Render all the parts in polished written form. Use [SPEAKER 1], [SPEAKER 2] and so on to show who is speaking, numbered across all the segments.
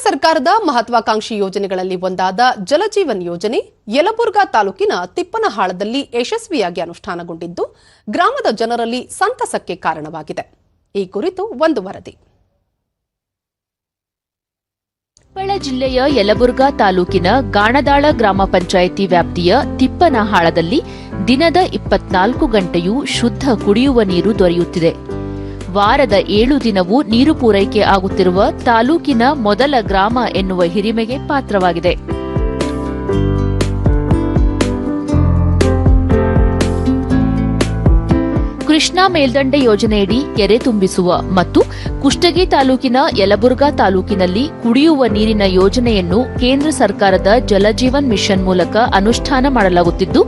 [SPEAKER 1] ಸರ್ಕಾರದ ಮಹತ್ವಾಕಾಂಕ್ಷಿ ಯೋಜನೆಗಳಲ್ಲಿ ಒಂದಾದ ಜಲಜೀವನ್ ಯೋಜನೆ ಯಲಬುರ್ಗಾ ತಾಲೂಕಿನ ತಿಪ್ಪನಹಾಳದಲ್ಲಿ ಯಶಸ್ವಿಯಾಗಿ ಅನುಷ್ಠಾನಗೊಂಡಿದ್ದು ಗ್ರಾಮದ ಜನರಲ್ಲಿ ಸಂತಸಕ್ಕೆ ಕಾರಣವಾಗಿದೆ. ಈ ಕುರಿತು ಒಂದು ವರದಿ.
[SPEAKER 2] ಕೊಪ್ಪಳ ಜಿಲ್ಲೆಯ ಯಲಬುರ್ಗಾ ತಾಲೂಕಿನ ಗಾಣದಾಳ ಗ್ರಾಮ ಪಂಚಾಯಿತಿ ವ್ಯಾಪ್ತಿಯ ತಿಪ್ಪನಹಾಳದಲ್ಲಿ ದಿನದ 24 ಗಂಟೆಯೂ ಶುದ್ಧ ಕುಡಿಯುವ ನೀರು ದೊರೆಯುತ್ತಿದೆ. ವಾರದ 7 ದಿನವೂ ನೀರು ಪೂರೈಕೆ ಆಗುತ್ತಿರುವ ತಾಲೂಕಿನ ಮೊದಲ ಗ್ರಾಮ ಎನ್ನುವ ಹಿರಿಮೆಗೆ ಪಾತ್ರವಾಗಿದೆ. ಕೃಷ್ಣಾ ಮೇಲ್ದಂಡೆ ಯೋಜನೆಯಡಿ ಕೆರೆ ತುಂಬಿಸುವ ಮತ್ತು ಕುಷ್ಟಗಿ ತಾಲೂಕಿನ ಯಲಬುರ್ಗಾ ತಾಲೂಕಿನಲ್ಲಿ ಕುಡಿಯುವ ನೀರಿನ ಯೋಜನೆಯನ್ನು ಕೇಂದ್ರ ಸರ್ಕಾರದ ಜಲಜೀವನ್ ಮಿಷನ್ ಮೂಲಕ ಅನುಷ್ಠಾನ ಮಾಡಲಾಗುತ್ತಿದ್ದು,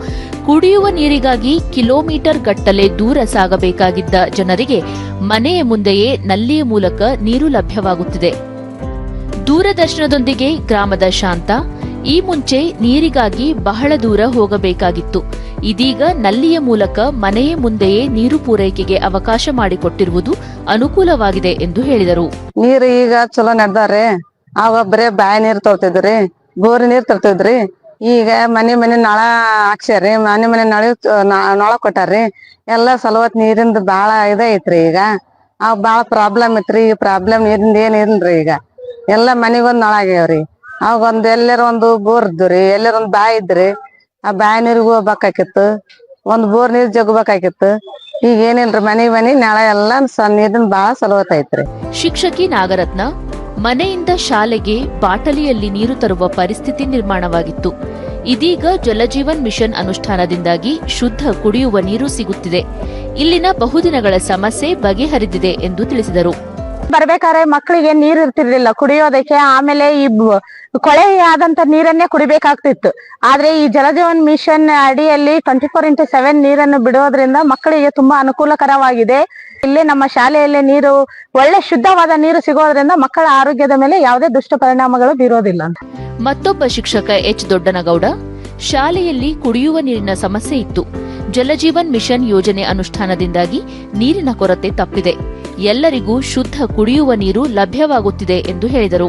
[SPEAKER 2] ಕುಡಿಯುವ ನೀರಿಗಾಗಿ ಕಿಲೋಮೀಟರ್ ಗಟ್ಟಲೆ ದೂರ ಸಾಗಬೇಕಾಗಿದ್ದ ಜನರಿಗೆ ಮನೆಯ ಮುಂದೆಯೇ ನಲ್ಲಿಯ ಮೂಲಕ ನೀರು ಲಭ್ಯವಾಗುತ್ತಿದೆ. ದೂರದರ್ಶನದೊಂದಿಗೆ ಗ್ರಾಮದ ಶಾಂತ, ಈ ಮುಂಚೆ ನೀರಿಗಾಗಿ ಬಹಳ ದೂರ ಹೋಗಬೇಕಾಗಿತ್ತು. ಇದೀಗ ನಲ್ಲಿಯ ಮೂಲಕ ಮನೆಯ ಮುಂದೆಯೇ ನೀರು ಪೂರೈಕೆಗೆ ಅವಕಾಶ ಮಾಡಿಕೊಟ್ಟಿರುವುದು ಅನುಕೂಲವಾಗಿದೆ ಎಂದು ಹೇಳಿದರು.
[SPEAKER 3] ನೀರು ಈಗ ಚಲೋ ನಡೆದಾರೆ. ಆಗ ಬರೇ ಬಾಯಿ ನೀರ್ ತರ್ತಿದ್ರಿ, ಬೋರಿ ನೀರ್ ತರ್ತಿದ್ರಿ. ಈಗ ಮನೆ ನಳ ಹಾಕ್ಸ್ಯಾರಿ, ಮನೆ ನಳ ಕೊಟ್ಟಾರಿ. ಎಲ್ಲಾ ಸಲವತ್ ನೀರಿಂದ ಬಾಳ ಐತ್ರಿ. ಈಗ ಅವ್ ಬಾಳ ಪ್ರಾಬ್ಲಮ್ ಇತ್ರಿ. ಈ ಪ್ರಾಬ್ಲಮ್ ನೀರಿಂದ ಏನ್ ಇಲ್ರಿ. ಈಗ ಎಲ್ಲಾ ಮನಿಗೊಂದ್ ನಳ ಆಗ್ಯಾವ್ರಿ. ಅವಾಗ ಎಲ್ಲಾರ ಒಂದು ಬೋರ್ ಇದ್ರಿ, ಎಲ್ಲಾರ ಒಂದ್ ಬಾಯಿ ಇದ್ರಿ. ಆ ಬಾಯಿ ನೀರಿಗೂ ಹೋಗ್ಬೇಕಾಕಿತ್ತು, ಒಂದ್ ಬೋರ್ ನೀರ್ ಜಗ್ಬೇಕಾಕಿತ್ತು. ಈಗ ಏನಿಲ್ರಿ, ಮನಿ ನಳ ಎಲ್ಲಾ ನೀರಿನ ಬಾಳ ಸಲವತ್ ಐತ್ರಿ.
[SPEAKER 2] ಶಿಕ್ಷಕಿ ನಾಗರತ್ನ, ಮನೆಯಿಂದ ಶಾಲೆಗೆ ಬಾಟಲಿಯಲ್ಲಿ ನೀರು ತರುವ ಪರಿಸ್ಥಿತಿ ನಿರ್ಮಾಣವಾಗಿತ್ತು. ಇದೀಗ ಜಲಜೀವನ್ ಮಿಷನ್ ಅನುಷ್ಠಾನದಿಂದಾಗಿ ಶುದ್ಧ ಕುಡಿಯುವ ನೀರು ಸಿಗುತ್ತಿದೆ. ಇಲ್ಲಿನ ಬಹುದಿನಗಳ ಸಮಸ್ಯೆ ಬಗೆಹರಿದಿದೆ ಎಂದು ತಿಳಿಸಿದರು.
[SPEAKER 4] ಬರ್ಬೇಕಾದ್ರೆ ಮಕ್ಕಳಿಗೆ ನೀರು ಇರ್ತಿರ್ಲಿಲ್ಲ ಕುಡಿಯೋದಕ್ಕೆ. ಆಮೇಲೆ ಈ ಕೊಳೆ ಆದಂತ ನೀರನ್ನೇ ಕುಡಿಬೇಕಾಗ್ತಿತ್ತು. ಆದ್ರೆ ಈ ಜಲಜೀವನ್ ಮಿಷನ್ ಅಡಿಯಲ್ಲಿ 24x7 ನೀರನ್ನು ಬಿಡೋದ್ರಿಂದ ಮಕ್ಕಳಿಗೆ ತುಂಬಾ ಅನುಕೂಲಕರವಾಗಿದೆ. ಇಲ್ಲಿ ನಮ್ಮ ಶಾಲೆಯಲ್ಲಿ ನೀರು ಒಳ್ಳೆ ಶುದ್ಧವಾದ ನೀರು ಸಿಗೋದ್ರಿಂದ ಮಕ್ಕಳ ಆರೋಗ್ಯದ ಮೇಲೆ ಯಾವುದೇ ದುಷ್ಟ ಪರಿಣಾಮಗಳು ಬೀರೋದಿಲ್ಲ.
[SPEAKER 2] ಮತ್ತೊಬ್ಬ ಶಿಕ್ಷಕ ಎಚ್ ದೊಡ್ಡನಗೌಡ, ಶಾಲೆಯಲ್ಲಿ ಕುಡಿಯುವ ನೀರಿನ ಸಮಸ್ಯೆ ಇತ್ತು. ಜಲಜೀವನ್ ಮಿಷನ್ ಯೋಜನೆ ಅನುಷ್ಠಾನದಿಂದಾಗಿ ನೀರಿನ ಕೊರತೆ ತಪ್ಪಿದೆ. ಎಲ್ಲರಿಗೂ ಶುದ್ಧ ಕುಡಿಯುವ ನೀರು ಲಭ್ಯವಾಗುತ್ತಿದೆ ಎಂದು ಹೇಳಿದರು.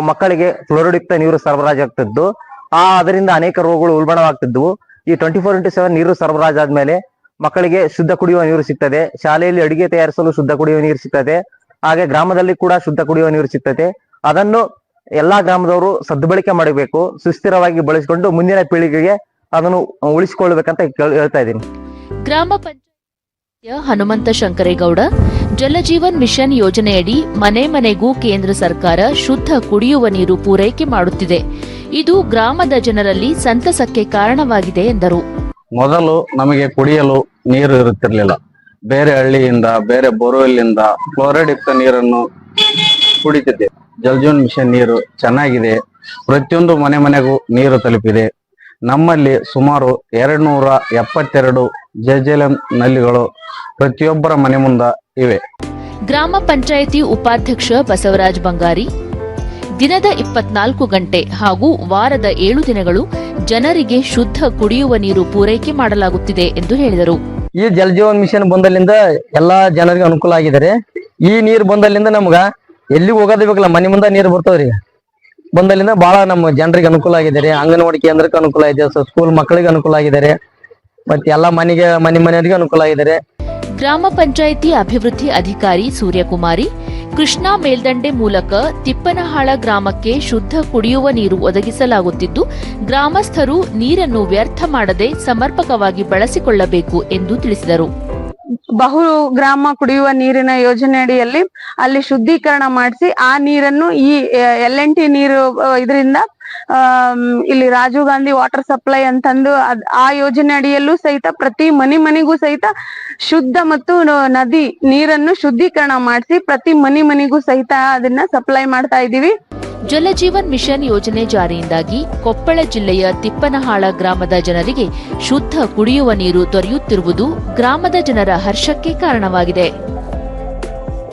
[SPEAKER 5] ಮಕ್ಕಳಿಗೆ ಫ್ಲೋರೈಡ್ ನೀರು ಸರಬರಾಜಾಗ್ತಿದ್ದು, ಅದರಿಂದ ಅನೇಕ ರೋಗಗಳು ಉಲ್ಬಣವಾಗ್ತಿದ್ವು. ಈ 24x7 ನೀರು ಸರಬರಾಜಾದ್ಮೇಲೆ ಮಕ್ಕಳಿಗೆ ಶುದ್ಧ ಕುಡಿಯುವ ನೀರು ಸಿಗ್ತದೆ. ಶಾಲೆಯಲ್ಲಿ ಅಡಿಗೆ ತಯಾರಿಸಲು ಶುದ್ಧ ಕುಡಿಯುವ ನೀರು ಸಿಗ್ತದೆ. ಹಾಗೆ ಗ್ರಾಮದಲ್ಲಿ ಕೂಡ ಶುದ್ಧ ಕುಡಿಯುವ ನೀರು ಸಿಗ್ತದೆ. ಅದನ್ನು ಎಲ್ಲಾ ಗ್ರಾಮದವರು ಸದ್ಬಳಕೆ ಮಾಡಬೇಕು, ಸುಸ್ಥಿರವಾಗಿ ಬಳಸಿಕೊಂಡು ಮುಂದಿನ ಪೀಳಿಗೆಗೆ ಅದನ್ನು ಉಳಿಸಿಕೊಳ್ಳಬೇಕಂತ ಹೇಳ್ತಾ ಇದ್ದೀನಿ.
[SPEAKER 2] ಗ್ರಾಮ ಪಂಚಾಯತ್ ಹನುಮಂತ ಶಂಕರೇಗೌಡ, ಜಲಜೀವನ್ ಮಿಷನ್ ಯೋಜನೆಯಡಿ ಮನೆ ಮನೆಗೂ ಕೇಂದ್ರ ಸರ್ಕಾರ ಶುದ್ಧ ಕುಡಿಯುವ ನೀರು ಪೂರೈಕೆ ಮಾಡುತ್ತಿದೆ. ಇದು ಗ್ರಾಮದ ಜನರಲ್ಲಿ ಸಂತಸಕ್ಕೆ ಕಾರಣವಾಗಿದೆ ಎಂದರು.
[SPEAKER 6] ಮೊದಲು ನಮಗೆ ಕುಡಿಯಲು ನೀರು ಇರುತ್ತಿರಲಿಲ್ಲ. ಬೇರೆ ಹಳ್ಳಿಯಿಂದ, ಬೇರೆ ಬೋರ್ವೆಲ್ನಿಂದ ಫ್ಲೋರೈಡ್ ಯುಕ್ತ ನೀರನ್ನು ಕುಡಿತಿದ್ದೆ. ಜಲಜೀವನ್ ಮಿಷನ್ ನೀರು ಚೆನ್ನಾಗಿದೆ. ಪ್ರತಿಯೊಂದು ಮನೆಗೂ ನೀರು ತಲುಪಿದೆ. ನಮ್ಮಲ್ಲಿ ಸುಮಾರು 272 ಜಲಜೀವನ್ ನಲ್ಲಿಗಳು ಪ್ರತಿಯೊಬ್ಬರ ಮನೆ ಮುಂದ ಇವೆ.
[SPEAKER 2] ಗ್ರಾಮ ಪಂಚಾಯಿತಿ ಉಪಾಧ್ಯಕ್ಷ ಬಸವರಾಜ್ ಬಂಗಾರಿ, ದಿನದ 24 ಗಂಟೆ ಹಾಗೂ ವಾರದ 7 ದಿನಗಳು ಜನರಿಗೆ ಶುದ್ಧ ಕುಡಿಯುವ ನೀರು ಪೂರೈಕೆ ಮಾಡಲಾಗುತ್ತಿದೆ ಎಂದು ಹೇಳಿದರು.
[SPEAKER 7] ಈ ಜಲಜೀವನ್ ಮಿಷನ್ ಬಂದಲ್ಲಿಂದ ಎಲ್ಲಾ ಜನರಿಗೆ ಅನುಕೂಲ ಆಗಿದ್ದಾರೆ. ಈ ನೀರು ಬಂದಲ್ಲಿಂದ ನಮ್ಗ ಎಲ್ಲಿಗೂ ಹೋಗೋದೇ ಬೇಕಲ್ಲ, ಮನೆ ಮುಂದೆ ನೀರು ಬರ್ತವ್ರಿ. ಬಂದಲ್ಲಿಂದ ಬಹಳ ನಮ್ಮ ಜನರಿಗೆ ಅನುಕೂಲ ಆಗಿದ್ದಾರೆ. ಅಂಗನವಾಡಿ ಕೇಂದ್ರಕ್ಕೆ ಅನುಕೂಲ ಇದೆ, ಸ್ಕೂಲ್ ಮಕ್ಕಳಿಗೆ ಅನುಕೂಲ ಆಗಿದ್ದಾರೆ, ಮತ್ತೆ ಎಲ್ಲಾ ಮನೆಯವರಿಗೆ ಅನುಕೂಲ ಆಗಿದ್ದಾರೆ.
[SPEAKER 2] ಗ್ರಾಮ ಪಂಚಾಯಿತಿ ಅಭಿವೃದ್ಧಿ ಅಧಿಕಾರಿ ಸೂರ್ಯಕುಮಾರಿ, ಕೃಷ್ಣಾ ಮೇಲ್ದಂಡೆ ಮೂಲಕ ತಿಪ್ಪನಹಾಳ ಗ್ರಾಮಕ್ಕೆ ಶುದ್ಧ ಕುಡಿಯುವ ನೀರು ಒದಗಿಸಲಾಗುತ್ತಿದ್ದು, ಗ್ರಾಮಸ್ಥರು ನೀರನ್ನು ವ್ಯರ್ಥ ಮಾಡದೆ ಸಮರ್ಪಕವಾಗಿ ಬಳಸಿಕೊಳ್ಳಬೇಕು ಎಂದು ತಿಳಿಸಿದರು.
[SPEAKER 4] ಬಹು ಗ್ರಾಮ ಕುಡಿಯುವ ನೀರಿನ ಯೋಜನೆ ಅಡಿಯಲ್ಲಿ ಅಲ್ಲಿ ಶುದ್ಧೀಕರಣ ಮಾಡಿಸಿ ಆ ನೀರನ್ನು ಈ LNT ನೀರು ಇದರಿಂದ ಇಲ್ಲಿ ರಾಜೀವ್ ಗಾಂಧಿ ವಾಟರ್ ಸಪ್ಲೈ ಅಂತಂದು ಆ ಯೋಜನೆ ಅಡಿಯಲ್ಲೂ ಸಹಿತ ಪ್ರತಿ ಮನೆಗೂ ಸಹಿತ ಶುದ್ಧ ಮತ್ತು ನದಿ ನೀರನ್ನು ಶುದ್ಧೀಕರಣ ಮಾಡಿಸಿ ಪ್ರತಿ ಮನೆಗೂ ಸಹಿತ ಅದನ್ನ ಸಪ್ಲೈ ಮಾಡ್ತಾ ಇದೀವಿ.
[SPEAKER 2] ಜಲಜೀವನ್ ಮಿಷನ್ ಯೋಜನೆ ಜಾರಿಯಿಂದಾಗಿ ಕೊಪ್ಪಳ ಜಿಲ್ಲೆಯ ತಿಪ್ಪನಹಾಳ ಗ್ರಾಮದ ಜನರಿಗೆ ಶುದ್ಧ ಕುಡಿಯುವ ನೀರು ದೊರೆಯುತ್ತಿರುವುದು ಗ್ರಾಮದ ಜನರ ಹರ್ಷಕ್ಕೆ ಕಾರಣವಾಗಿದೆ.